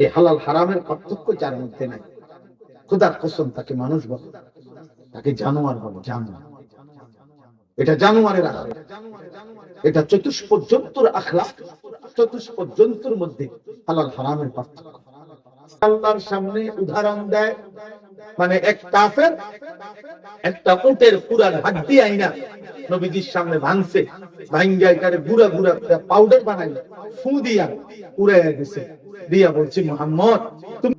এই হালাল হারামের পার্থক্য যার মধ্যে নাই, খোদার কসম তাকে মানুষ বলে, তাকে জানোয়ার বলে। জানোয়ার, এটা জানোয়ারের আখলাক, এটা চতুষ্পদ জন্তুর আখলাক। চতুষ্পদ জন্তুর মধ্যে হালাল হারামের পার্থক্য। আল্লাহর সামনে উদাহরণ দেয়, মানে এক কাফের একটা উটের পুরান হাড্ডি আইনা নবীজির সামনে ভাঙছে, ভাঙ্গা এটারে গুড়া গুড়া পাউডার বানাই ফু দিয়া উড়াইয়া গেছে, দিয়া বলছি মুহাম্মদ তুমি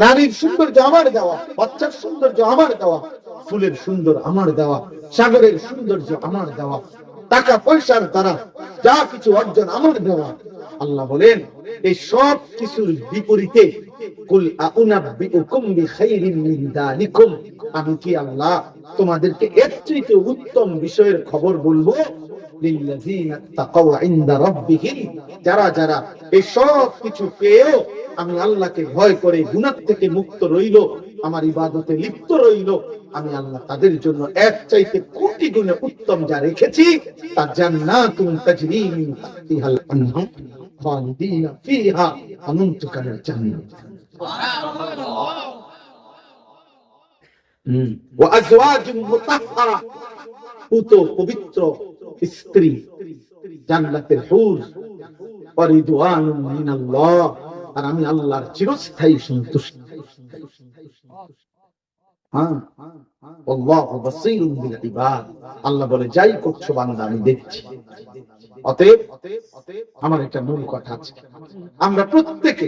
নারীর সৌন্দর্য আমার দেওয়া, বাচ্চার সৌন্দর্য আমার দেওয়া, ফুলের সুন্দর আমার দেওয়া, সাগরের সৌন্দর্য আমার দেওয়া, টাকা পয়সার দ্বারা যা কিছু অর্জন আমার দেওয়া। আল্লাহ বলেন এই সব কিছুর বিপরীতে কুল আউনাব্বিউকুম বিখাইরিন মিন যালিকুম, আমি কি আল্লাহ তোমাদেরকে এর চেয়ে উত্তম বিষয়ের খবর বলবো? লিল্লাযিনা তাকাউ ইনদা রাব্বিহিম, যারা যারা এই সব কিছু পেয়েও আমি আল্লাহকে ভয় করে গুনাহ থেকে মুক্ত রইল, আমার ইবাদতে লিপ্ত রইল, আমি আল্লাহ তাদের জন্য এর চাইতে কোটি গুণে উত্তম যা রেখেছি, তা জান্নাতুন তাজরি মিন তাহতিহাল আনহার খালিদিনা ফিহা অনন্তকালের জান্নাত। সুবহানাল্লাহ। ওয়া আজওয়াজুম মুতাহহারা, পুত পবিত্র স্ত্রী, জান্নাতের হুর, ওয়া রিদওয়ানুম মিনাল্লাহ, আর আমি আল্লাহর চিরস্থায়ী সন্তুষ্টি। আল্লাহু বাসীরুম বিল ইবাদ, আল্লাহ বলে যাই করছো বান্দা আমি দেখছি। অতএব আমার একটা মূল কথা আছে, আমরা প্রত্যেকে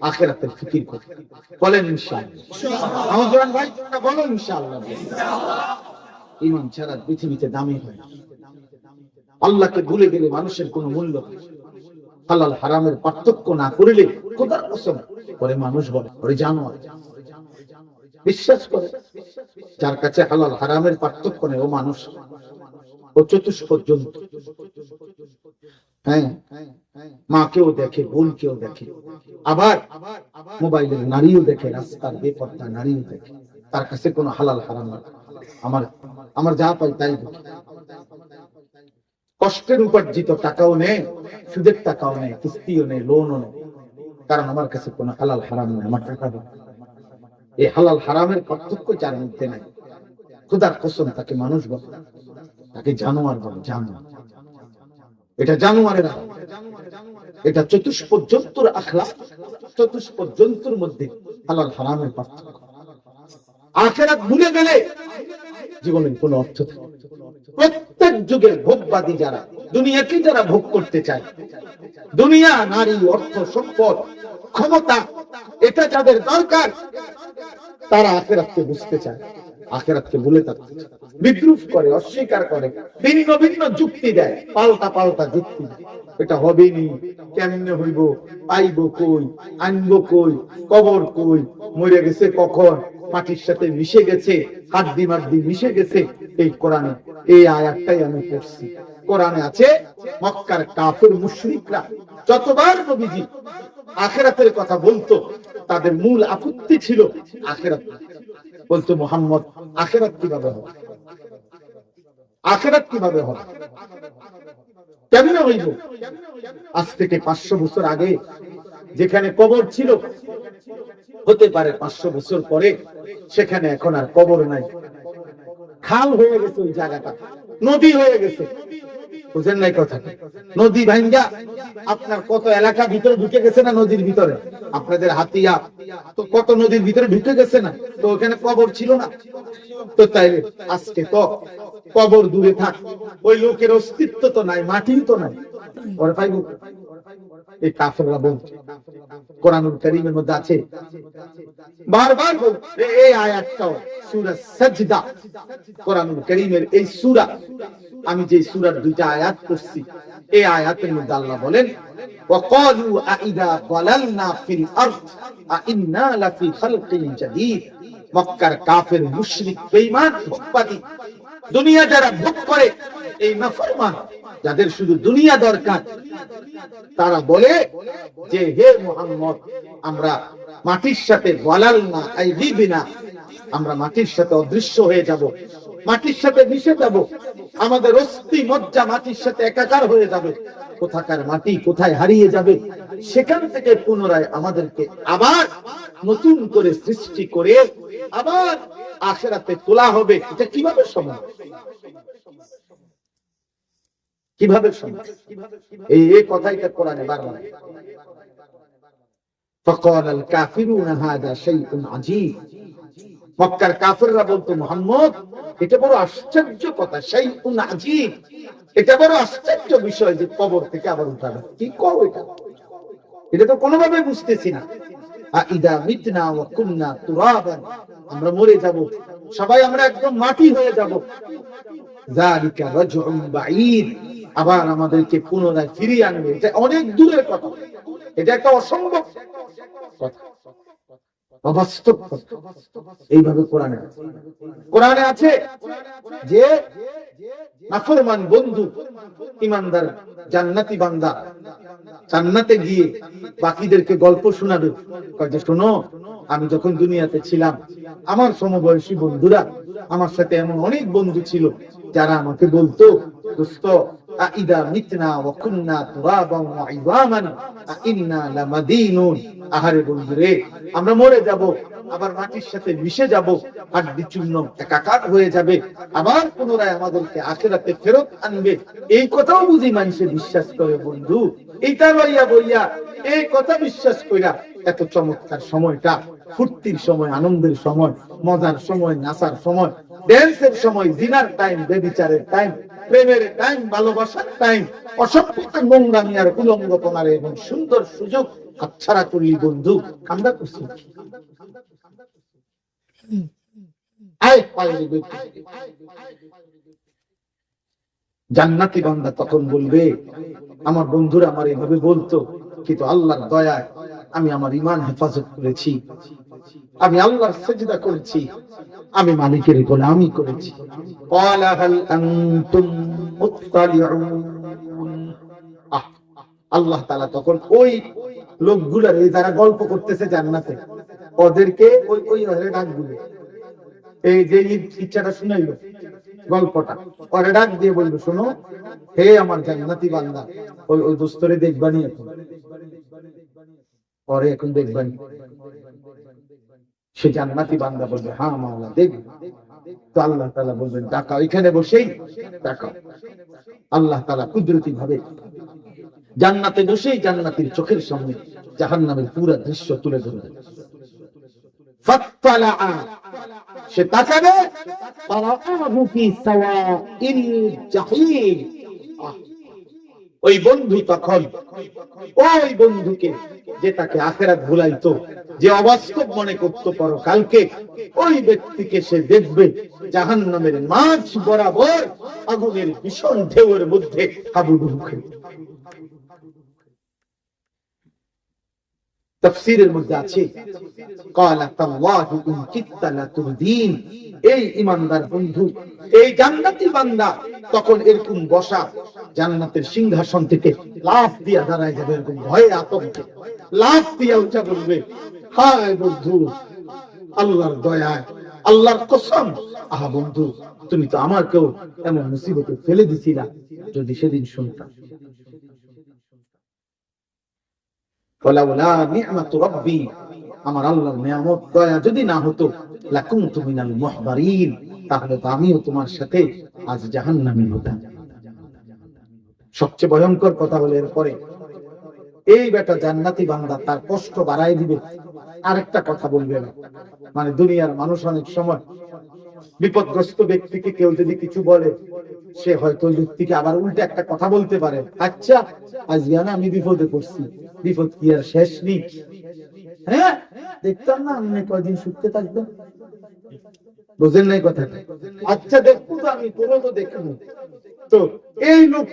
আখিরাতের ফিকির করি। বলেন ইনশাআল্লাহ। আমার জওয়ান ভাই তোমরা বলো ইনশাআল্লাহ। ঈমান ছাড়া পৃথিবীতে দামি হয় না। আল্লাহকে ভুলে গেলে মানুষের কোনো মূল্য নেই। হালাল হারামের পার্থক্য না করিলে খোদার কসম করে মানুষ বলে ওরে জানোয়ার। বিশ্বাস করে যার কাছে হালাল হারামের পার্থক্য নেই ও মানুষ, ও চতুষ্পদ জন্তু। হ্যাঁ, মাকেও দেখে, বোনকেও দেখে, আবার মোবাইলের নারীও দেখে, রাস্তার বেপর্দা নারীও দেখে। তার কাছে কোনো হালাল হারাম না। আমার যা পাই তাই দেখে। কষ্টের উপার্জিত টাকাও নেই, সুদের টাকাও নেই, কিস্তিও নেই, লোনও নেই, কারণ আমার কাছে কোনো হালাল হারাম নেই। আমার টাকা দেয়। এই হালাল হারামের পার্থক্য যার মধ্যে নাই, খোদার কসম তাকে মানুষ বলে, তাকে জানোয়ার বলে। জানোয়ার, এটা জানোয়ারের আখলাক, এটা চতুষ্পদ জন্তুর আখলাক। চতুষ্পদ জন্তুর মধ্যে হালাল হারামের পার্থক্য। আখিরাত ভুলে গেলে জীবনের কোনো অর্থ থাকে। প্রত্যেক যুগের ভোগবাদী যারা, দুনিয়াকে যারা ভোগ করতে চায়, দুনিয়া, নারী, অর্থ, সম্পদ, ক্ষমতা, এটা যাদের দরকার, তারা আখিরাতকে বুঝতে চায়, আখিরাতকে ভুলে থাকতে চায়, বিদ্রুপ করে, অস্বীকার করে, ভিন্ন ভিন্ন যুক্তি দেয়, পাল্টা পাল্টা যুক্তি দেয়। এটা হবেই নি, কেমনে হইব, পাইব কই, আনবো কই, কবর কই, মরে গেছে কখন, মাটির সাথে মিশে গেছে, হাড্ডি মাড্ডি মিশে গেছে। এই কোরআনে এই আয়াতটাই আমি পড়ছি। কোরআনে আছে মক্কার কাফির মুশরিকরা যতবার নবীজি আখিরাতের কথা বলতো, তাদের মূল আপত্তি ছিল আখিরাত। বলতো মুহাম্মদ আখিরাত কিভাবে হবে, আখিরাত কিভাবে হবে, কেমনে হইব? আজ থেকে 500 বছর আগে যেখানে কবর ছিল, হতে পারে 500 বছর পরে সেখানে এখন আর কবর নাই, খাল হয়ে গেছে, ওই জায়গাটা নদী হয়ে গেছে। বুঝেন নাই কথা? নদী ভাঙ্গা আপনার কত এলাকা ভিতরে ঢুকে গেছে না নদীর ভিতরে? আপনাদের হাতিয়া তো কত নদীর ভিতরে ঢুকে গেছে না? তো ওখানে কবর ছিল না? তো তাই আজকে তো কবর দূরে থাক, ওই লোকের অস্তিত্ব তো নাই, মাটি তো নাই। ওরা পাইব? এই কাফেররা বলছে, কোরআনুল কারীমের মধ্যে আছে বারবার এই আয়াতটাও, সূরা সাজদা, কোরআনুল কারীমের এই সূরা, আমি যে সূরার দুইটা আয়াত পড়ছি, এই আয়াতের মধ্যে আল্লাহ বলেন ওয়াকালু আইদা যালালনা ফিল আরদ আইন্না লাফি খালকিন জাদীদ। মক্কার কাফের, মুশরিক, বেঈমান, ভোগবাদী, দুনিয়া যারা ভোগ করে, এই নাফরমান যাদের শুধু দুনিয়া দরকার, তারা বলে যে হে মুহাম্মদ, আমরা মাটির সাথে যালালনা আইদিবিনা, আমরা মাটির সাথে অদৃশ্য হয়ে যাব, মাটির সাথে মিশে যাব, আমাদের অস্থি মজ্জা মাটির সাথে একাকার হয়ে যাবে। কোথাকার মাটি কোথায় হারিয়ে যাবে, সেখান থেকে পুনরায় আমাদেরকে আবার নতুন করে সৃষ্টি করে আবার আখিরাতে তোলা হবে। এটা কিভাবে সম্ভব? কিভাবে সম্ভব? এই কথাইটা কোরআনে বারবার। فقال الكافرون هذا شيء عجيب। মক্কার কাফেররা বলতো, মুহাম্মদ এটা বড় আশ্চর্য কথা, শাইউন আজীব, এটা বড় আশ্চর্য বিষয় যে কবর থেকে আবার উঠাবে। কি কও এটা? এটা তো কোনোভাবে বুঝতেছি না। আইদা মিতনা ওয়া কুননা তুরাবান, আমরা মরে যাব, সবাই আমরা একদম মাটি হয়ে যাব। যালিকা রাজউন বাঈদ, আবার আমাদেরকে পুনরায় ফিরিয়ে আনবে, এটা অনেক দূরের কথা, এটা একটা অসম্ভব কথা, অবাস্তব কথা। এইভাবে কোরআনে আছে যে নাফরমান বন্ধু ঈমানদার জান্নাতি বান্দা জান্নাতে গিয়ে বাকিদেরকে গল্প শোনাবে, যে শোনো, আমি যখন দুনিয়াতে ছিলাম আমার সমবয়সী বন্ধুরা, আমার সাথে এমন অনেক বন্ধু ছিল যারা আমাকে বলতো, দোস্ত আইদা মিতনা ওয়া কুননা তুরাবান ওয়া ইযামান ইন্না লামাদিনুন, আহারে বন্ধুরে, আমরা মরে যাব, আবার মাটির সাথে মিশে যাব, হাড্ডি চূর্ণ একাকার হয়ে যাবে, আবার পুনরায় আমাদেরকে আখিরাতে ফেরত আনবে। এই কথাও বুঝি মানুষে বিশ্বাস করে বন্ধু, এইটা লইয়া বইয়া এই কথা বিশ্বাস কইরা এত চমৎকার সময়টা, ফুর্তির সময়, আনন্দের সময়, মজার সময়, নাচার সময়, ড্যান্সের সময়, জিনার টাইম, বেবিচারের টাইম, প্রেমের টাইম, ভালোবাসার টাইম, অসভ্যতার নোংরামি আর উলঙ্গপনার এবং সুন্দর সুযোগ হাতছাড়া করলি বন্ধু। আমরা করছি জান্নাতি বান্দা তখন বলবে, আমার বন্ধুরা আমার এভাবে বলতো, কিন্তু আল্লাহর দয়ায় আমি আমার ঈমান হেফাজত করেছি, আমি আল্লাহর সিজদা করেছি, আমি মালিকের গোলামি করেছি। ক্বালা হাল আনতুম মুত্তালিউন, আল্লাহ তাআলা তখন ওই লোকগুলার, এই যারা গল্প করতেছে জান্নাতে, ওদেরকে ওই ডাক দিবে, এই যে ইচ্ছাটা শুনাইলো গল্পটা, ওরে ডাক দিয়ে বলবে, শোনো হে আমার জান্নাতি বান্দা, ওই দোস্তরে দেখবানি, এখন পরে এখন দেখবানি। সে জান্নাতি বান্দা বলবে, হ্যাঁ মাওলা দেখব। তো আল্লাহ তাআলা বলবেন, ডাকাও, এখানে বসেই ডাকাও। আল্লাহ তাআলা কুদরতি ভাবে জান্নাতে বসেই জান্নাতীর চোখের সামনে জাহান্নামের পুরো দৃশ্য তুলে ধরবেন। ফাত্তালা, সে তাকাবে, ফারাআহু ফি সাওয়াইল জাহিম, ওই বন্ধু তখন ওই বন্ধুকে, যে তাকে আখিরাত ভুলাইতো, যে অবাস্তব মনে করতো পরকালকে, ওই ব্যক্তিকে সে দেখবে জাহান্নামের মাঝ বরাবর আগুনের ভীষণ ঢেউয়ের মধ্যে হাবুডুবু খেতে। তাফসীরের মধ্যে আছে, ক্বালা তাল্লাহি ইন কিত্তা লাতুরদিন, এই ঈমানদার বন্ধু, এই জান্নাতি বান্দা তখন এরকম বসা জান্নাতের সিংহাসন থেকে লাফ দিয়া দাঁড়ায় যাবে, এরকম ভয়ে আতঙ্কে লাফ দিয়া উঠা বলবে, হায় বন্ধু, আল্লাহর দয়ায়, আল্লাহর কসম, আহা বন্ধু, তুমি তো আমাকেও এমন মুসিবতে ফেলে দিছিলা, যদি সেদিন শুনতাম। ওয়ালাউলা নি'মাতু রাব্বি, আমার আল্লাহর নিয়ামত দয়া যদি না হতো, লাকুনতু মিনাল মুহদারিন, তাহলে তো আমিও তোমার সাথে আজ জাহান্নামী হতাম। সবচেয়ে ভয়ঙ্কর কথা হলো এরপরে এই বেটা জান্নাতি বান্দা তার কষ্ট বাড়াই দিবে, আরেকটা কথা বলবে না। মানে দুনিয়ার মানুষ অনেক সময় বিপদগ্রস্ত ব্যক্তিকে কেউ যদি কিছু বলে, সে হয়তো ওই ব্যক্তিকে আবার উল্টে একটা কথা বলতে পারে, আচ্ছা আজকে না আমি বিপদে পড়ছি, বিপদ কি আর শেষ নেই? হ্যাঁ, দেখতাম না আপনি কয়দিন সুখে থাকবেন, বুঝেন নাই কথাটা? আচ্ছা দেখবো তো আমি, পুরো তো দেখবো। তো এই লোক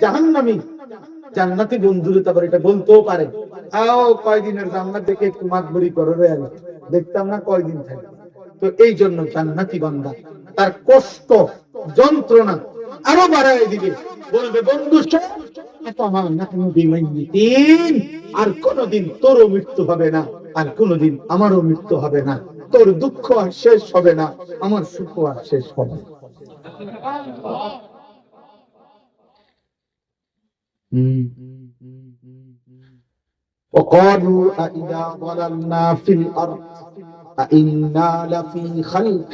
জাহান্নামী, জান্নাতি বন্ধুরে তারপর এটা বলতেও পারে, আও কয়দিনের জান্নাত দেখে একটু মাতবরি করো রে, আমি দেখতাম না কয়দিন থাকে। তো এই জন্য জান্নাতি বান্দা তার কষ্ট যন্ত্রণা আরো বাড়ায় দিবে, বলবে, বন্ধু আর কোনদিন তোরও মৃত্যু হবে না, আর কোনদিন আমারও মৃত্যু হবে না, তোর দুঃখ আর শেষ হবে না, আমার সুখ আর শেষ হবে না। وقالوا أإذا ضللنا في الأرض أإنا لفي خلق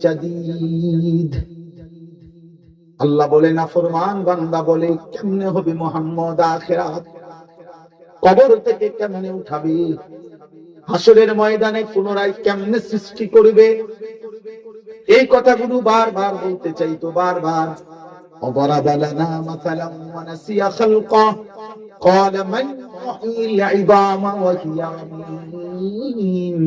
جديد। আল্লাহ বলে নাফরমান বান্দা বলে কেমনে হবে মুহাম্মদ আখিরাত, কবর থেকে কেমনে উঠাবে, হাসরের ময়দানে পুনরায় কেমনে সৃষ্টি করবে, এই কথাগুলো বারবার বলতে চাইতো বারবার। وضرب لنا مثلا ونسي خلقه قال من يحيي العظام وهي رميم।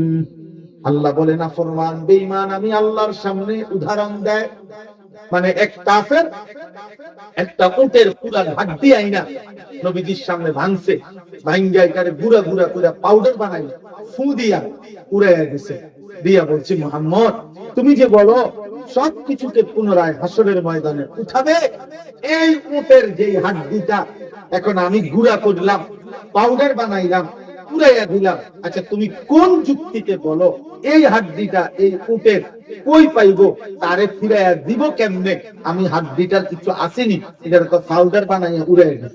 আল্লাহ বলে নাফরমান বেঈমান আমি আল্লাহর সামনে উদাহরণ দেয়, মানে এক কাফের একটা উটের পুরা হাড্ডি আইনা নবীজির সামনে ভাঙছে, ভাঙ্গা এটারে গুড়া গুড়া করে পাউডার বানাই ফু দিয়া উড়াইয়া দিছে, দিয়া বলছি মুহাম্মদ তুমি যে বলো সবকিছুকে পুনরায় হাসরের ময়দানে উঠাবে, এই উটের যে হাড্ডিটা এখন আমি গুড়া করলাম, পাউডার বানাইলাম, উড়াইয়া দিলাম, আচ্ছা তুমি কোন যুক্তিতে বলো এই হাড্ডিটা এই উটের কই পাইবো, তারে ফিরাইয়া দিব কেমনে, আমি হাড্ডিটার কিছু আসেনি, এটার তো পাউডার বানাইয়া উড়াইয়া দিই।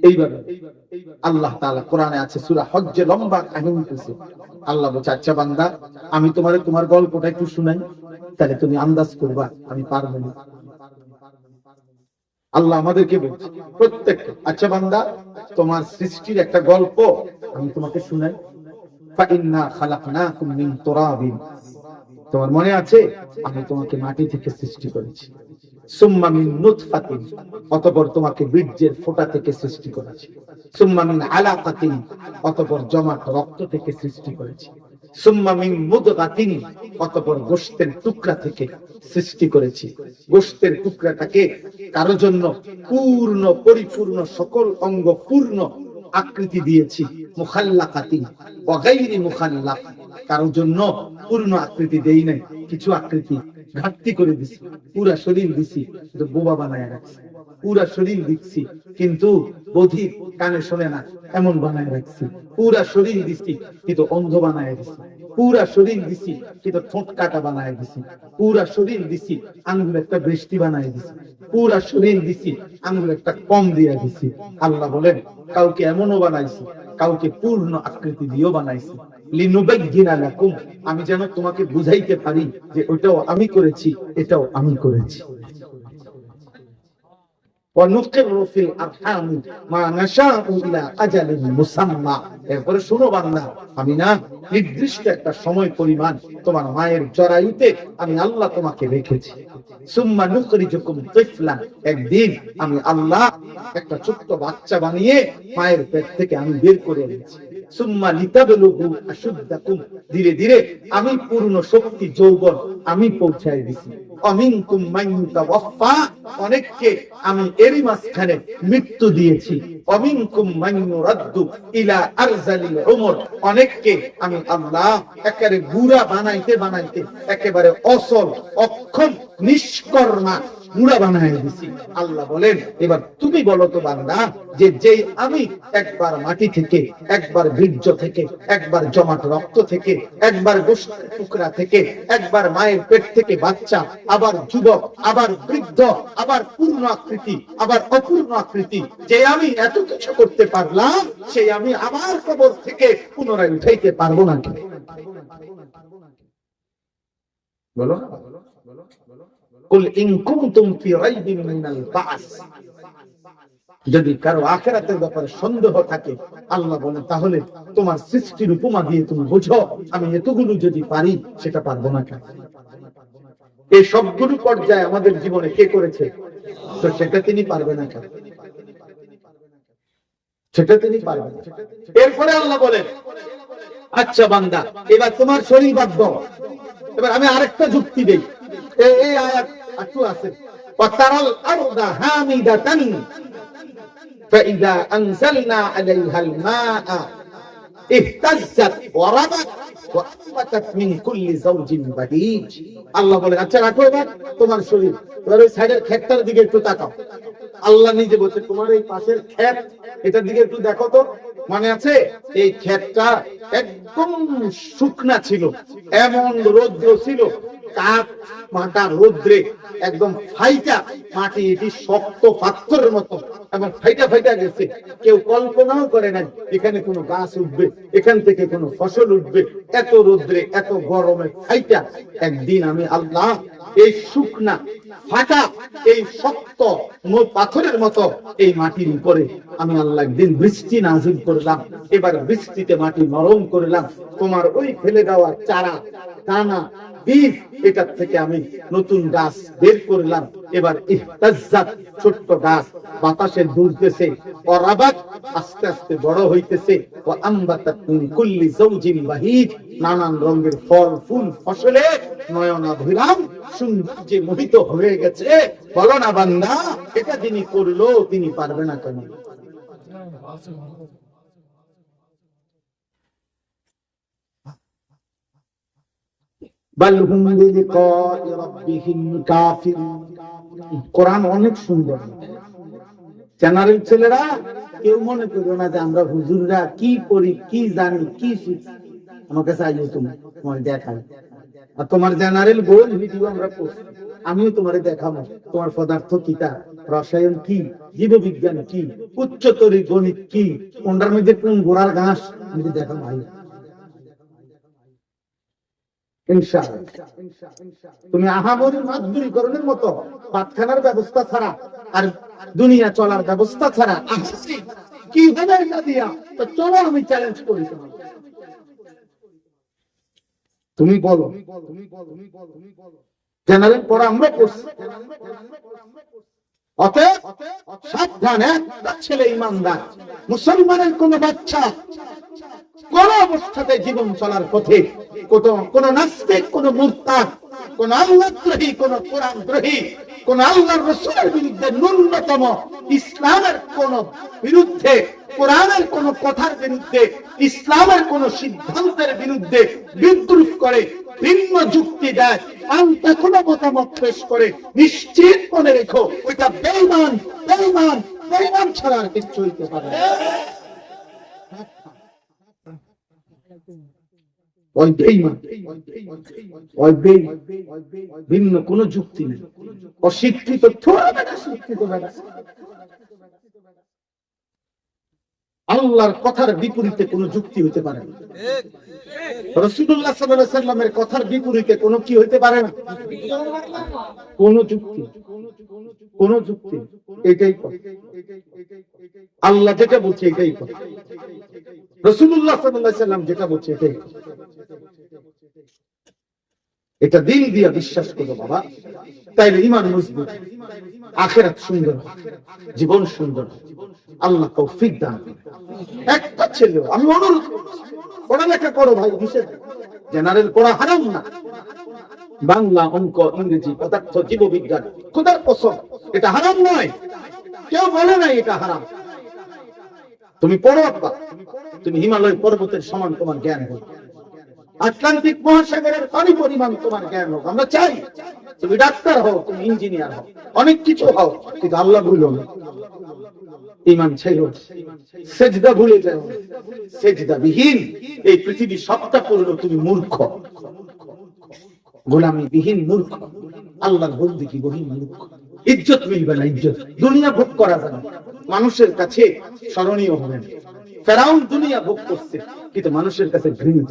এইভাবে আল্লাহ তাআলা কোরআনে আছে সূরা হজ্জে লম্বা কাহিনী আছে। আল্লাহ বলছে আচ্ছা বান্দা আমি তোমার গল্পটা একটু শুনাই, তাহলে তুমি আন্দাজ করবা আমি পারবো না। আল্লাহ আমাদেরকে বলছে প্রত্যেকটা, আচ্ছা বান্দা তোমার সৃষ্টির একটা গল্প আমি তোমাকে শুনাই। ফাইন্না খালাকনাকুম মিন তুরাবিন, তোমার মনে আছে আমি তোমাকে মাটি থেকে সৃষ্টি করেছি। সুম্মা মিন নুতফাতিন, অতঃপর তোমাকে বীর্যের ফোঁটা থেকে সৃষ্টি করেছি। সুম্মা মিন আলাকাতিন, অতঃপর জমাট রক্ত থেকে সৃষ্টি করেছি। সুম্মা মিন মুদগাতিন, অতঃপর গোশতের টুকরা থেকে সৃষ্টি করেছি। গোশতের টুকরাটাকে কারো জন্য পূর্ণ পরিপূর্ণ সকল অঙ্গ পূর্ণ আকৃতি দিয়েছি। মুখাল্লাকাতিন ওয়া গায়রি মুখাল্লাক, কারো জন্য পূর্ণ আকৃতি দেই নাই, কিছু আকৃতি ঘাটতি করে দিছি। পুরা শরীর দিছি কিন্তু বোবা বানায় রাখছি, পুরা শরীর দিচ্ছি কিন্তু বধির কানে শোনে না এমন বানায় রাখছি। পুরা শরীর দিছি কিন্তু অন্ধ বানায় দিছি। পুরা শরীর দিছি কিন্তু ঠোঁট কাটা বানায় দিছি। পুরা শরীর দিছি আঙ্গুল একটা বৃষ্টি বানায় দিছি। পুরা শরীর দিছি আঙ্গুল একটা কম দিয়ে দিছি। আল্লাহ বলেন কাউকে এমনও বানাইছি, কাউকে পূর্ণ আকৃতি দিয়েও বানাইছি। লিনুবাইয়িনা লাকুম, আমি যেন তোমাকে বুঝাইতে পারি যে ওটাও আমি করেছি, এটাও আমি করেছি। ওয়ানুকিরু ফিল আরহামি মা নাশাউ ইলা আজালিন মুসাম্মা, এরপরে শুনো বান্দা আমি না নির্দিষ্ট একটা সময় পরিমাণ তোমার মায়ের জরায়ুতে আমি আল্লাহ তোমাকে রেখেছি। সুম্মা নুখরিজুকুম তিফলান, একদিন আমি আল্লাহ একটা ছোট্ট বাচ্চা বানিয়ে মায়ের পেট থেকে আমি বের করে এনেছি। সুম্মা লিতাবলুগু আশুদ্দাকুম, ধীরে ধীরে আমি পূর্ণ শক্তি যৌবন আমি পৌঁছায় দিছি। অমিনকুম মান ইউতাওয়াফা, অনেককে আমি এরই মাঝখানে মৃত্যু দিয়েছি। অমিনকুম মান ইউরাদ্দু ইলা আরজালিল উমর, অনেককে আমি আল্লাহ একেবারে বুড়া বানাইতে বানাইতে একেবারে অসল অক্ষম নিষ্কর্মা বুড়া বানায় দিছি। আল্লাহ বলেন এবার তুমি বলো তো বান্দা, যে যেই আমি একবার মাটি থেকে, একবার বীর্য থেকে, একবার জমাট রক্ত থেকে, একবার গোশতের টুকরা থেকে, একবার মায়ের পেট থেকে বাচ্চা, আবার যুবক, আবার বৃদ্ধ, আবার পূর্ণ আকৃতি, আবার অপূর্ণ আকৃতি, যে আমি এত কিছু করতে পারলাম, সেই আমি আমার কবর থেকে পুনরায় উঠাইতে পারবো না কি? বলো কুল ইন কুনতুম ফি রাইবিন মিনাল বাস, যদি কারো আখিরাতের ব্যাপারে সন্দেহ থাকে আল্লাহ বলেন তাহলে তোমার সৃষ্টির উপমা দিয়ে তুমি বুঝো আমি এতগুলো যদি পারি সেটা পারবো না কেন? এই সবগুলো পর্যায়ে আমাদের জীবনে কে করেছে, তো সেটা তিনি পারবে না কেন? সেটা তিনি পারবেন। এরপরে আল্লাহ বলেন আচ্ছা বান্দা এবার তোমার শরীর বাদ দাও, এবার আমি আরেকটা যুক্তি দেই। এই আয়াত একটু আছে, ওয়াতারাল আরদা হামিদাতান ফাইযা আনজালনা আলাইহাল মাআ ইহতাজ্জাত ওয়া রাবাত ওয়া আমবাতাত মিন কুল্লি যাওজিন বাহিজ। আল্লাহ বলে আচ্ছা রাখো এবার তোমার শরীর, এবার ওই সাইডের ক্ষেতটার দিকে একটু তাকাও। আল্লাহ নিজে বলছে তোমার এই পাশের ক্ষেত, এটার দিকে একটু দেখো তো, মনে আছে? এই ক্ষেতটা একদম শুকনা ছিল, এমন রৌদ্র ছিল, কাঠ মাটা রৌদ্রে একদম ফাইটা মাটি, এটি শক্ত পাথরের মতো এবং ফাইটা ফাইটা গেছে। কেউ কল্পনাও করে নাই এখানে কোনো গাছ উঠবে, এখান থেকে কোনো ফসল উঠবে। এত রৌদ্রে এত গরমে ফাইটা। একদিন আমি আল্লাহ এই শুকনা ফাটা এই শক্ত পাথরের মতো এই মাটির উপরে আমি আল্লাহ একদিন বৃষ্টি নাজিল করলাম। এবার বৃষ্টিতে মাটি নরম করলাম। তোমার ওই ফেলে দেওয়া চারা দানা বীজ, এটার থেকে আমি নতুন গাছ বের করলাম। এবার ইহতাজ্জাত, ছোট্ট গাছ বাতাসে দুলতেছে, ওয়ারাবাত, আস্তে আস্তে বড় হইতেছে। ওয়া আম্বাতাত মিন কুল্লি যাওজিন বাহিজ, নানান রঙের ফল ফুল ফসলে নয়নাভিরাম সৌন্দর্যে মোহিত হয়ে গেছে। বলো না বান্দা, এটা যিনি করলো তিনি পারবে না কেন? কোরআন অনেক সুন্দর। চ্যানেলের ছেলেরা কেউ মনে করো না যে আমরা হুজুররা কি পড়ি, কি জানি, কি শিখি। আমাকে চাইলে তুমি তোমার দেখাই, আর তোমার জেনারেল গোল ভিডিও আমরা করছি, আমিও তোমারে দেখাবো তোমার পদার্থ কিতা, রসায়ন কি, জীববিজ্ঞান কি, উচ্চতর গণিত কি, কোনটার মধ্যে কোন গোড়ার ঘাস, আমি দেখাবো ভাই ইনশাআল্লাহ। তুমি আহামরি মাধুরীকরণের মতো পাতখানার ব্যবস্থা ছাড়া আর দুনিয়া চলার ব্যবস্থা ছাড়া কি হবে না দিয়া, তো চলো আমি চ্যালেঞ্জ করি তোমাকে। তুমি বলো, জেনারেল পড়া আমরা করছি। অতএব সাবধান, একটা ছেলে ইমানদার মুসলমানের কোন বাচ্চা কোন অবস্থাতে জীবন চলার পথে কোন নাস্তিক, কোন মুরতাদ, কোন আল্লাহদ্রোহী, কোন কোরআনদ্রোহী, কোন আল্লাহর রাসূলের বিরুদ্ধে, ন্যূনতম ইসলামের কোন বিরুদ্ধে, কোরআনের কোন কথার বিরুদ্ধে, ইসলামের কোন সিদ্ধান্তের বিরুদ্ধে বিদ্রুপ করে, ভিন্ন যুক্তি দেয়, পাল্টা কোন মতামত পেশ করে, নিশ্চিত মনে রেখো ওইটা বেঈমান, বেঈমান, বেঈমান ছাড়া আর কিছু হইতে পারে না। ভিন্ন কোন যুক্তি নেই। অশিক্ষিত শিক্ষিত আল্লাহর কথার বিপরীতে কোন যুক্তি হতে পারে না। রাসূলুল্লাহ সাল্লাল্লাহু আলাইহি ওয়াসাল্লামের কথার বিপরীতে কোন কি হতে পারে না, কোন যুক্তি, কোন যুক্তি। এটাই আল্লাহ যেটা বলছে এটাই কথা, রাসূলুল্লাহ সাল্লাল্লাহু আলাইহি ওয়াসাল্লাম যেটা বলছে এটাই। এটা দিল দিয়ে বিশ্বাস করো বাবা, তাইলে ঈমান মজবুত, আখিরাত সুন্দর, জীবন সুন্দর। আল্লাহ তৌফিক দান। একটা ছেলে আমি অনুরোধ, পড়ালেখা করো ভাই, নিষেধ, জেনারেল পড়া হারাম না। বাংলা, অঙ্ক, ইংরেজি, পদার্থ, জীববিজ্ঞান, খোদার কসম এটা হারাম নয়, কেউ বলে নাই এটা হারাম। তুমি পড়ো আব্বা, তুমি হিমালয় পর্বতের সমান তোমার জ্ঞান হোক, আটলান্টিক মহাসাগরের পানি পরিমাণ তোমার জ্ঞান হোক। আমরা চাই তুমি ডাক্তার হও, তুমি ইঞ্জিনিয়ার হও, অনেক কিছু হও, কিন্তু আল্লাহ ভুলো না, ঈমান ছিল, সেজদা ভুলে যাও। সেজদা বিহীন এই পৃথিবী সবটা করলো তুমি মূর্খ, গোলামি বিহীন মূর্খ, আল্লাহর বন্দেগী বিহীন মূর্খ। ইজ্জত মিলবে না, ইজ্জত দুনিয়া ভোগ করা যাবে, মানুষের কাছে স্মরণীয় হবে না। ফেরাউন দুনিয়া ভোগ করছে কিন্তু মানুষের কাছে ঘৃণিত,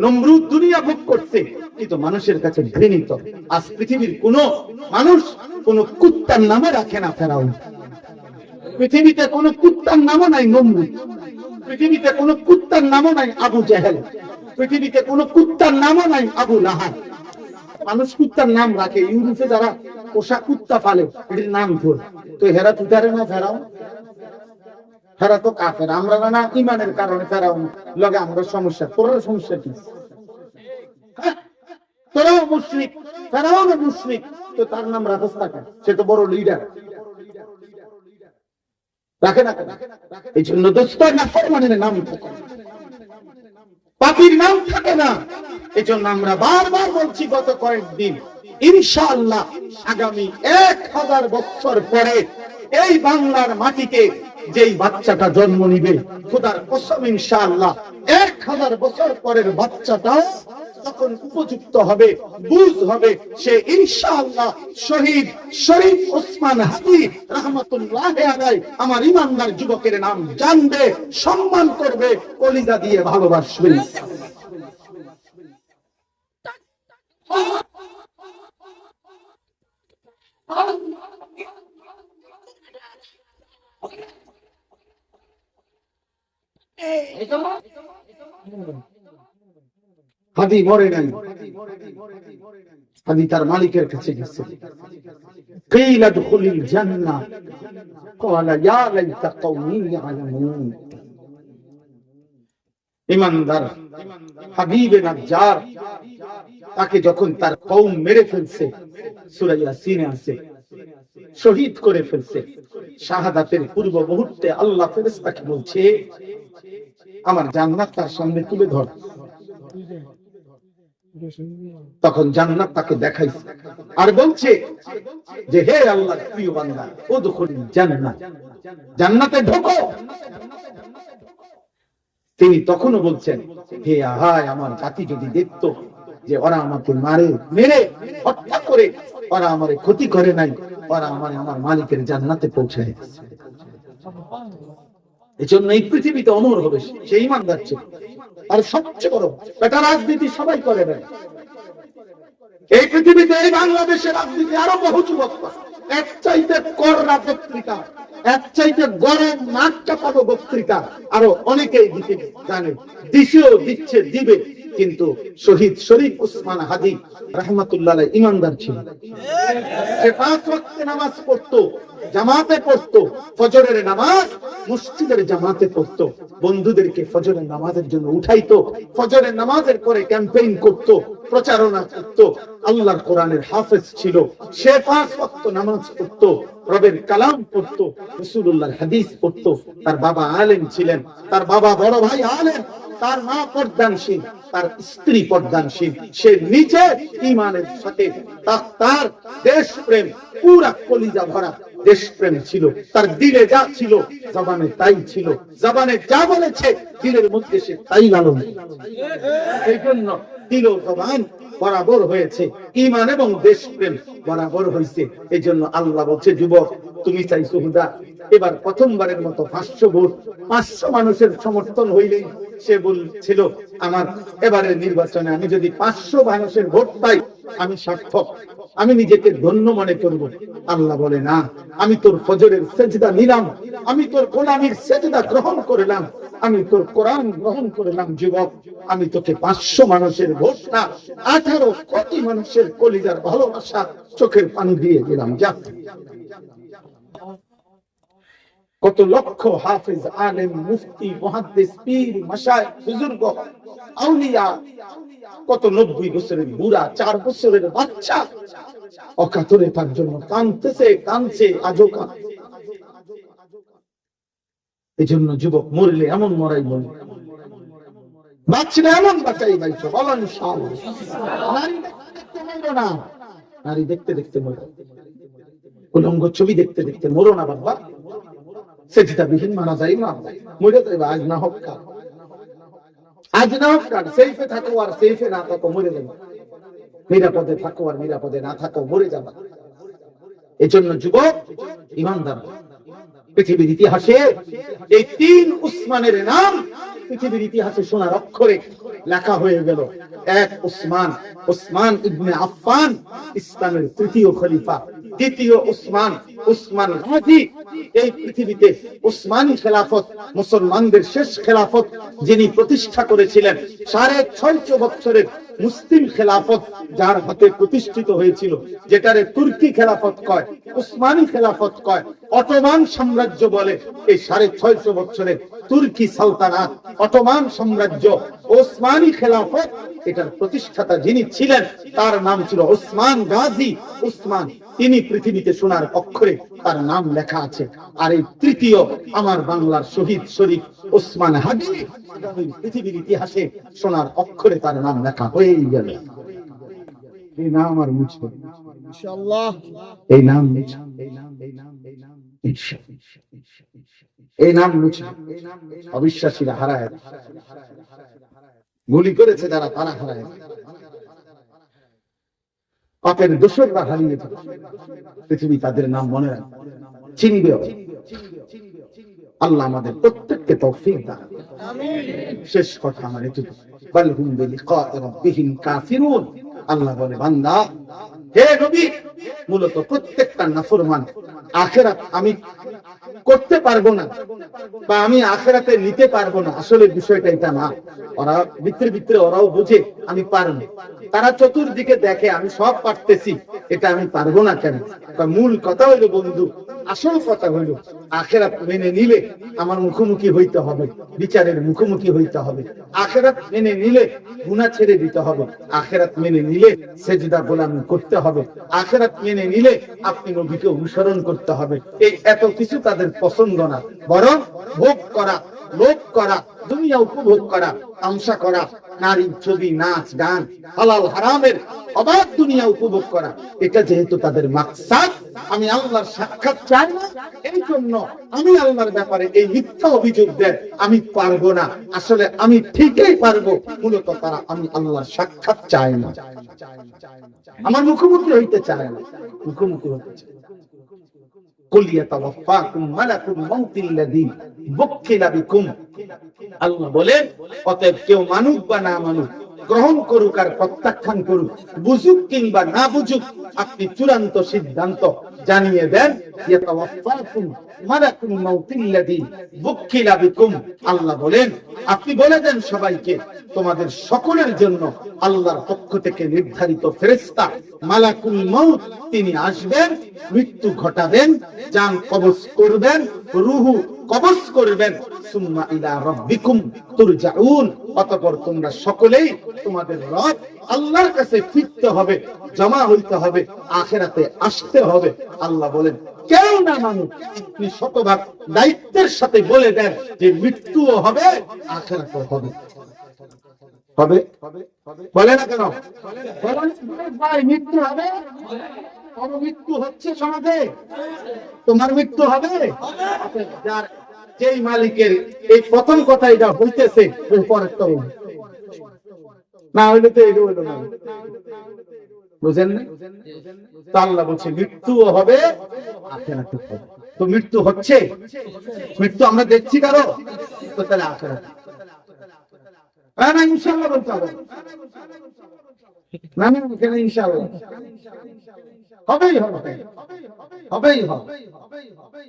নমরুদ দুনিয়া ভোগ করছে কিন্তু মানুষের কাছে ঘৃণিত। আজ পৃথিবীর কোন মানুষ কোন কুত্তার নামে রাখে না ফেরাউন, পৃথিবীতে কোন কুত্তার নামও নাই নমরুদ, পৃথিবীতে কোন কুত্তার নামও নাই আবু জেহেল, পৃথিবীতে কোন কুত্তার নামও নাই আবু লাহাব। মানুষ কুত্তার নাম রাখে, ইউরোপে যারা পোষা কুত্তা পালে এটির নাম ধর, তো হেরা তুতারে না ফেরাও, হেরা তো কাফের। আমরা না ইমানের কারণে ফেরাও লগে আমরা সমস্যা, তোর সমস্যা কি? তোরাও মুশরিক, ফেরাও না মুশরিক, তো তার নাম রাখস না কেন? সে তো বড় লিডার, রাখে না কেন? এই জন্য দোস্ত নাফরমানের নাম থাকে, পাপীর নাম থাকে না। এই জন্য আমরা বারবার বলছি গত কয়েকদিন, ইনশাআল্লাহ আগামী 1000 বছর পরে এই বাংলার মাটিতে যেই বাচ্চাটা জন্ম নিবে, খোদার কসম ইনশাআল্লাহ 1000 বছর পরের বাচ্চাটাও তখন উপযুক্ত হবে, বুঝ হবে, সে ইনশাআল্লাহ শহীদ শরীফ ওসমান হাদি রাহমাতুল্লাহি আলাইহি আমার ইমানদার যুবকের নাম জানবে, সম্মান করবে, কলিজা দিয়ে ভালোবাসবে। হাদি মরে নাই, হাদি তার মালিকের কাছে গেছে। কিলা দুখুলিল জান্নাহ ক্বালা ইয়া লাইতা কওমি ইয়ালামুন। ইমানদার হাবিবে নাজ্জার তাকে যখন তার কওম মেরে ফেলছে, সূরা ইয়াসিনে আছে, শহীদ করে ফেলছে, শাহাদাতের পূর্ব মুহূর্তে আল্লাহ ফেরেশতাকে বলছে আমার জান্নাত তার সামনে তুলে ধর। তখন জান্নাত তাকে দেখাইছে আর বলছে যে হে আল্লাহর প্রিয় বান্দা, উদখুলিল জান্নাহ, জান্নাতে ঢোকো। তিনি তখনও বলছেন হে হায় আমার জাতি যদি দেখতো যে ওরা আমাকে মেরে হত্যা করে ওরা আমারে ক্ষতি করে নাই, ওরা আমার মালিকের জান্নাতে পৌঁছায় দিয়েছে। এজন্য এই পৃথিবীতে অমর হবে সেই ইমানদার ছিল। আর সবচেয়ে বড় এটা রাজনীতি সবাই করে না এই পৃথিবীতে, এই বাংলাদেশের রাজনীতি আরো বহু যুবক এক চাইতে কররা বক্তৃতা, এক চাইতে গরম নাক চাপানো বক্তৃতা আরো অনেকেই দিতে জানে, দিছেও দিচ্ছে, দিবে। কিন্তু শহীদ শরীফ ওসমান হাদি রাহমাতুল্লাহ আলাইহি ইমানদার ছিল। সে 5 ওয়াক্ত নামাজ পড়তো, জামাতে পড়তো, ফজরের নামাজ মসজিদের জামাতে পড়তো, বন্ধুদেরকে ফজরের নামাজের জন্য উঠাইতো, ফজরের নামাজের পরে ক্যাম্পেইন করতো, প্রচারণা করতো। আল্লাহর কোরআনের হাফেজ ছিল, সে 5 ওয়াক্ত নামাজ পড়তো, রবের কালাম পড়তো, রাসূলুল্লাহর হাদিস পড়তো। তার বাবা আলেম ছিলেন, তার বাবা বড় ভাই আলেম, তার মা পর্দানশীল, তার স্ত্রী পর্দানশীল। সে নিজে ঈমানের সাথে তার দেশপ্রেম, পুরা কলিজা ভরা দেশপ্রেম ছিল। তার দিলে যা ছিল জবানে তাই ছিল, জবানে যা বলেছে দিলের মধ্যে সে তাই লালন। এই জন্য দিল জবান বরাবর হয়েছে, ঈমান এবং দেশপ্রেম বরাবর হয়েছে। এই জন্য আল্লাহ বলছে যুবক তুমি চাইছো হুদা, এবার প্রথমবারের মতো 500 ভোট, 500 মানুষের সমর্থন হইলেই সে বলছিল আমার এবারের নির্বাচনে আমি যদি 500 মানুষের ভোট পাই আমি সার্থক, আমি নিজেকে ধন্য মনে করব। আল্লাহ বলে না, আমি তোর ফজরের সেজদা নিলাম, আমি তোর গোলামীর সেজদা গ্রহণ করলাম, আমি তোর কোরআন গ্রহণ করলাম। যুবক আমি তোকে 500 মানুষের ভোট না, 18 কোটি মানুষের কলিজার ভালোবাসা চোখের পানি দিয়ে দিলাম। যা কত লক্ষ হাফেজ, আলেম, মুফতি, মুহাদ্দিস, পীর, মাশায়েখ, বুজুর্গ, আউলিয়া, কত 90 বছরের বুড়া, 4 বছরের বাচ্চা অকাতরে তার জন্য কাঁদতেছে, কাঁদছে, আজও কাঁদছে। এই জন্য যুবক মরলে এমন মরাই মরে, বাঁচলে এমন বাঁচাই বাইছো, বলো ইনশাআল্লাহ। নারী দেখতে মরো না, নারী দেখতে দেখতে মরো, উলঙ্গ ছবি দেখতে দেখতে মরো না বাবা। সেটা বিহীন মারা যায় না, মরে যাবে। আজ না হোক কাল, আজ না হোক কাল, সেইফে থাকো আর সেইফে না থাকো মরে যাবে, নিরাপদে থাকো আর নিরাপদে না থাকো মরে যাবে। এই জন্য যুবক ইমানদার, পৃথিবীর ইতিহাসে এই 3 উসমানের নাম পৃথিবীর ইতিহাসে সোনার অক্ষরে লেখা হয়ে গেল। 1 উসমান, উসমান ইবনে আফফান ইসলামের 3য় খলিফা। 2য় উসমান, উসমান গাজী এই পৃথিবীতে উসমানী খেলাফত, মুসলমানদের শেষ খেলাফত যিনি প্রতিষ্ঠা করেছিলেন। 650 বছরের মুসলিম খেলাফত যার হাতে প্রতিষ্ঠিত হয়েছিল, যেটারে তুর্কি খেলাফত কয়, উসমানী খেলাফত কয়, অটোমান সাম্রাজ্য বলে। এই 650 বছরের তুর্কি সালতানাত, অটোমান সাম্রাজ্য, ওসমানী খেলাফত, এটার প্রতিষ্ঠাতা যিনি ছিলেন তার নাম ছিল ওসমান গাজী। উসমান, তিনি পৃথিবীতে সোনার অক্ষরে তার নাম লেখা আছে। আর এই 3য় আমার বাংলার শহীদ শরীফ ওসমান হাদি, পৃথিবীর ইতিহাসে সোনার অক্ষরে তার নাম লেখা হয়ে গেল। এই নাম আর মুছবে ইনশাআল্লাহ, এই নাম ইনশাআল্লাহ। এই নাম মুছে অবিশ্বাসীরা হারায়, গুলি করেছে যারা তারা হারায়, পাপের দোষররা হারিয়ে যাবে। পৃথিবী তাদের নাম মনে রাখবে, চিনবে। আল্লাহ আমাদের প্রত্যেককে তৌফিক দান। শেষ কথা আমার এটুকু, বাল হুম বিলিকাই রাব্বিহিম কাফিরুন। আল্লাহ বলে, বান্দা হে নবী, মূলত প্রত্যেকটা নাফরমান আখিরাত আমি করতে পারবো না বা আমি আখিরাতে নিতে পারবো না, আসলে বিষয়টা এটা না। ওরা ভিতরে ওরাও বুঝে আমি পারবো, তারা চতুর্দিকে দেখে আমি সব পারতেছি, এটা আমি পারবো না কেন? মূল কথা হইলো বন্ধু, আসল কথা হইলো আখিরাত মেনে নিলে আমার মুখোমুখি হইতে হবে, বিচারের মুখোমুখি হইতে হবে। আখিরাত মেনে নিলে গুনাহ ছেড়ে দিতে হবে। আখিরাত মেনে নিলে সেজদা গোলামি করতে হবে। আখিরাত মেনে নিলে আপনি নবীকে অনুসরণ করতে হবে। এই এত কিছু তাদের পছন্দ না, বরং ভোগ করা, লোভ করা, দুনিয়া উপভোগ করা, তামসা করা, নারীর ছবি, নাচ গান, হালাল হারামের অবাধ দুনিয়া উপভোগ করা, এটা যেহেতু তাদের মাকসাদ। আমি আল্লাহর সাক্ষাৎ চাই না, এই জন্য আমি আল্লাহর ব্যাপারে এই মিথ্যা অভিযোগ দেয় আমি পারবো না, আসলে আমি ঠিকই পারবো। মূলত তারা আমি আল্লাহর সাক্ষাৎ চায় না, আমার মুখোমুখি হইতে চায় না, মুখোমুখি হইতে চায়। কুল ইয়াতাওয়াফাকুম মালাকুল মাউতিল্লাযী বুক্কিলা বিকুম। আল্লাহ বলেন, অতএব কেউ মানুক বা না মানুক, গ্রহণ করুক আর প্রত্যাখ্যান করুক, বুঝুক কিংবা না বুঝুক, আপনি চূড়ান্ত সিদ্ধান্ত জানিয়ে দেন। ইয়াতাওয়াফাকুম মালাকুল মাউতিল্লাযী বুক্কিলা বিকুম। আল্লাহ বলেন, আপনি বলে দেন সবাইকে, তোমাদের সকলের জন্য আল্লাহর পক্ষ থেকে নির্ধারিত ফেরেশতা মালাকুল মাউত তিনি আসবেন, মৃত্যু ঘটাবেন, জান কবজ করবেন, রূহ কবজ করবেন। সুম্মা ইলা রাব্বিকুম তুরজাউন। অতঃপর তোমরা সকলেই তোমাদের রব আল্লাহর কাছে ফিরতে হবে, জমা হইতে হবে, আখিরাতে আসতে হবে। আল্লাহ বলেন, কেউ না মানুষ, আপনি শতভাগ দায়িত্বের সাথে বলে দেন যে মৃত্যুও হবে, আখিরাতও হবে। হবে বলে না কেন? ভাই মৃত্যু হবে, মৃত্যু হচ্ছে সমাজে, তোমার মৃত্যু হবে। যার যেই মালিকের এই প্রথম কথা এটা হইতেছে, পরের তো না হইলে তো এটা হইল না, বুঝেন না? তো আল্লাহ বলছে মৃত্যুও হবে, আখিরাতে হবে। তো মৃত্যু হচ্ছে, মৃত্যু আমরা দেখছি কারো, তো তাহলে আখিরাতে না ইনশাআল্লাহ বলতে হবে না, এখানে ইনশাআল্লাহ হবেই হবে, হবেই হবে,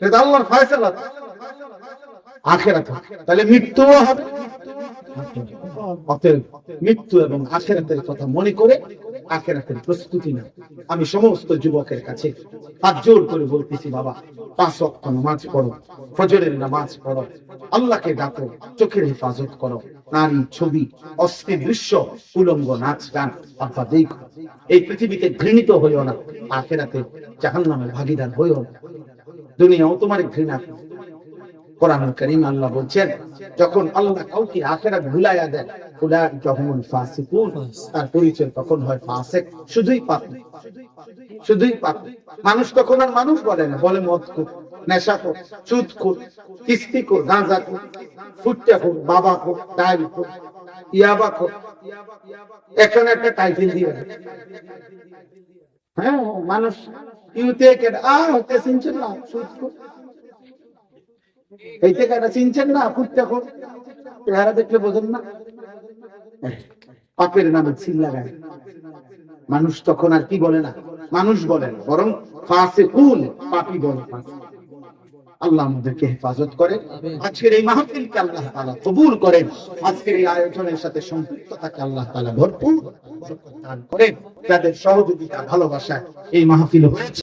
এটা আল্লাহর ফয়সালা। আখিরাতে তাহলে মৃত্যুও হবে। অতএব মৃত্যু এবং আখিরাতের কথা মনে করে আখিরাতের প্রস্তুতি না। আমি সমস্ত যুবকের কাছে হাত জোর করে বলতেছি, বাবা 5 ওয়াক্ত নামাজ পড়ো, ফজরের নামাজ পড়ো, আল্লাহকে ডাকো, চোখের হেফাজত করো, নারী ছবি, অশ্লীল দৃশ্য, উলঙ্গ নাচ গান অথবা দেখো। এই পৃথিবীতে ঘৃণিত হইও না, আখিরাতে জাহান্নামের ভাগীদার হইও না। দুনিয়াও তোমার ঘৃণা। কোরআনুল কারীম আল্লাহ বলছেন, যখন আল্লাহ কাউকে আখিরাত ভুলাইয়া দেয়, উলাইকা হুমুল ফাসিকুন, তার পরিচয় তখন হয় ফাসিক, শুধুই পাপী, শুধুই পাপী। মানুষ তখন আর মানুষ বলে না, বলে মদখোর, নেশাখোর, সুদখোর, কিস্তিখোর, গাঁজাখোর, ফুট্টাখোর, বাবাখোর, ডাইলখোর, ইয়াবাখোর। এখানে একটা টাইটেল দিয়ে হ্যাঁ মানুষ ইউতে হতে চিনছেন না, সুদখোর এই থেকে চিনছেন না, ফুট্টাখোর, চেহারা দেখলে বোঝেন না, পাপের নামে ছিল লাগায়। মানুষ তখন আর কি বলে না, মানুষ বলে না, বরং ফাসিকুন, পাপী বলে। আল্লাহ আমাদেরকে হেফাজত করে। আজকের এই মাহফিলকে আল্লাহ তাআলা কবুল করেন। আজকের এই আয়োজনের সাথে সম্পৃক্ততাকে আল্লাহ তাআলা ভরপুর দান করেন। তাদের সহযোগিতা ভালোবাসা এই মাহফিল হয়েছে।